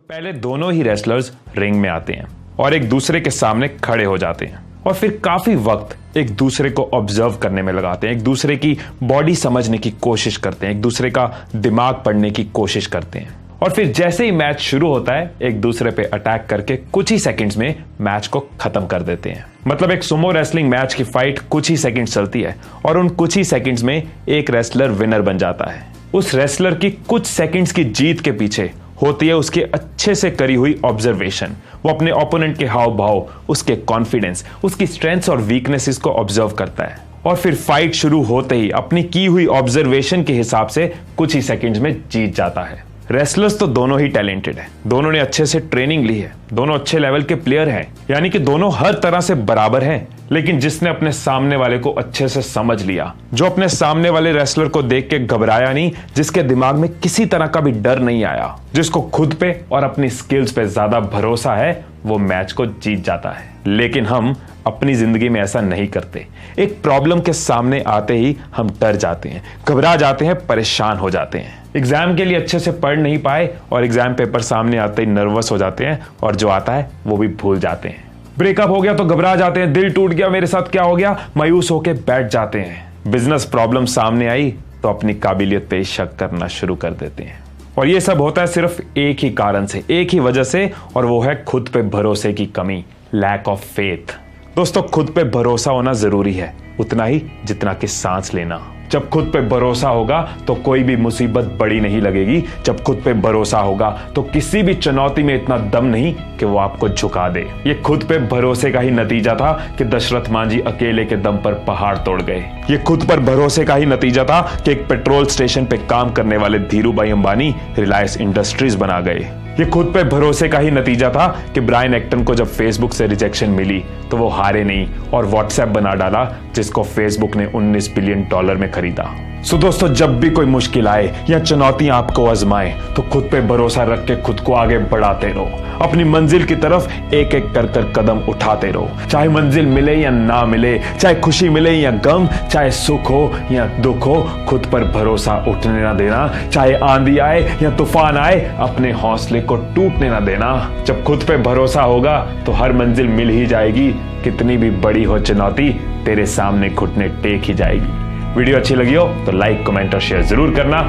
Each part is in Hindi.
पहले दोनों ही रेसलर्स रिंग में आते हैं और एक दूसरे के सामने खड़े हो जाते हैं और फिर काफी वक्त एक दूसरे को ऑब्जर्व करने में लगाते हैं, एक दूसरे की बॉडी समझने की कोशिश करते हैं, एक दूसरे का दिमाग पढ़ने की कोशिश करते हैं और फिर जैसे ही मैच शुरू होता है एक दूसरे पे अटैक करके कुछ ही सेकंड्स में मैच को खत्म कर देते हैं। मतलब एक सुमो रेसलिंग मैच की फाइट कुछ ही सेकंड्स चलती है और उन कुछ ही सेकंड्स में एक रेसलर विनर बन जाता है। उस रेसलर की कुछ सेकंड्स की जीत के पीछे होती है उसके अच्छे से करी हुई ऑब्जर्वेशन। वो अपने ओपोनेंट के हाव भाव, उसके कॉन्फिडेंस, उसकी स्ट्रेंथ्स और वीकनेसेस को ऑब्जर्व करता है और फिर फाइट शुरू होते ही अपनी की हुई ऑब्जर्वेशन के हिसाब से कुछ ही सेकंड्स में जीत जाता है। रेसलर्स तो दोनों ही टैलेंटेड हैं, दोनों ने अच्छे से ट्रेनिंग ली है, दोनों अच्छे लेवल के प्लेयर हैं, यानी कि दोनों हर तरह से बराबर हैं। लेकिन जिसने अपने सामने वाले को अच्छे से समझ लिया, जो अपने सामने वाले रेसलर को देख के घबराया नहीं, जिसके दिमाग में किसी तरह का भी डर नहीं आया, जिसको खुद पे और अपनी स्किल्स पे ज्यादा भरोसा है, वो मैच को जीत जाता है। लेकिन हम अपनी जिंदगी में ऐसा नहीं करते। एक प्रॉब्लम के सामने आते ही हम डर जाते हैं, घबरा जाते हैं, परेशान हो जाते हैं। एग्जाम के लिए अच्छे से पढ़ नहीं पाए और एग्जाम पेपर सामने आते ही नर्वस हो जाते हैं और जो आता है वो भी भूल जाते हैं। ब्रेकअप हो गया तो घबरा जाते हैं, दिल टूट गया, मेरे साथ क्या हो गया, मायूस होकर बैठ जाते हैं। बिजनेस प्रॉब्लम सामने आई तो अपनी काबिलियत पे शक करना शुरू कर देते हैं। और ये सब होता है सिर्फ एक ही कारण से, एक ही वजह से, और वो है खुद पे भरोसे की कमी, लैक ऑफ फेथ। दोस्तों, खुद पे भरोसा होना जरूरी है, उतना ही जितना कि सांस लेना। जब खुद पे भरोसा होगा तो कोई भी मुसीबत बड़ी नहीं लगेगी। जब खुद पे भरोसा होगा तो किसी भी चुनौती में इतना दम नहीं कि वो आपको झुका दे। ये खुद पे भरोसे का ही नतीजा था कि दशरथ मांझी अकेले के दम पर पहाड़ तोड़ गए। ये खुद पर भरोसे का ही नतीजा था कि एक पेट्रोल स्टेशन पे काम करने वाले धीरूभाई अंबानी रिलायंस इंडस्ट्रीज बना गए। ये खुद पे भरोसे का ही नतीजा था कि ब्रायन एक्टन को जब फेसबुक से रिजेक्शन मिली तो वो हारे नहीं और व्हाट्सएप बना डाला, जिसको फेसबुक ने $19 बिलियन में खरीदा। सो दोस्तों, जब भी कोई मुश्किल आए या चुनौतियां आपको आजमाए तो खुद पे भरोसा रख के खुद को आगे बढ़ाते रहो। अपनी मंजिल की तरफ एक एक कर कर कदम उठाते रहो। चाहे मंजिल मिले या ना मिले, चाहे खुशी मिले या गम, चाहे सुख हो या दुख हो, खुद पर भरोसा उठने ना देना। चाहे आंधी आए या तूफान आए, अपने हौसले को टूटने ना देना। जब खुद पे भरोसा होगा तो हर मंजिल मिल ही जाएगी। कितनी भी बड़ी हो चुनौती, तेरे सामने घुटने टेक ही जाएगी। वीडियो अच्छी लगी हो तो लाइक, कमेंट और शेयर जरूर करना।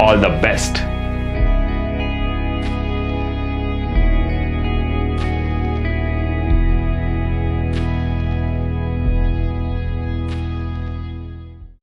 All the best.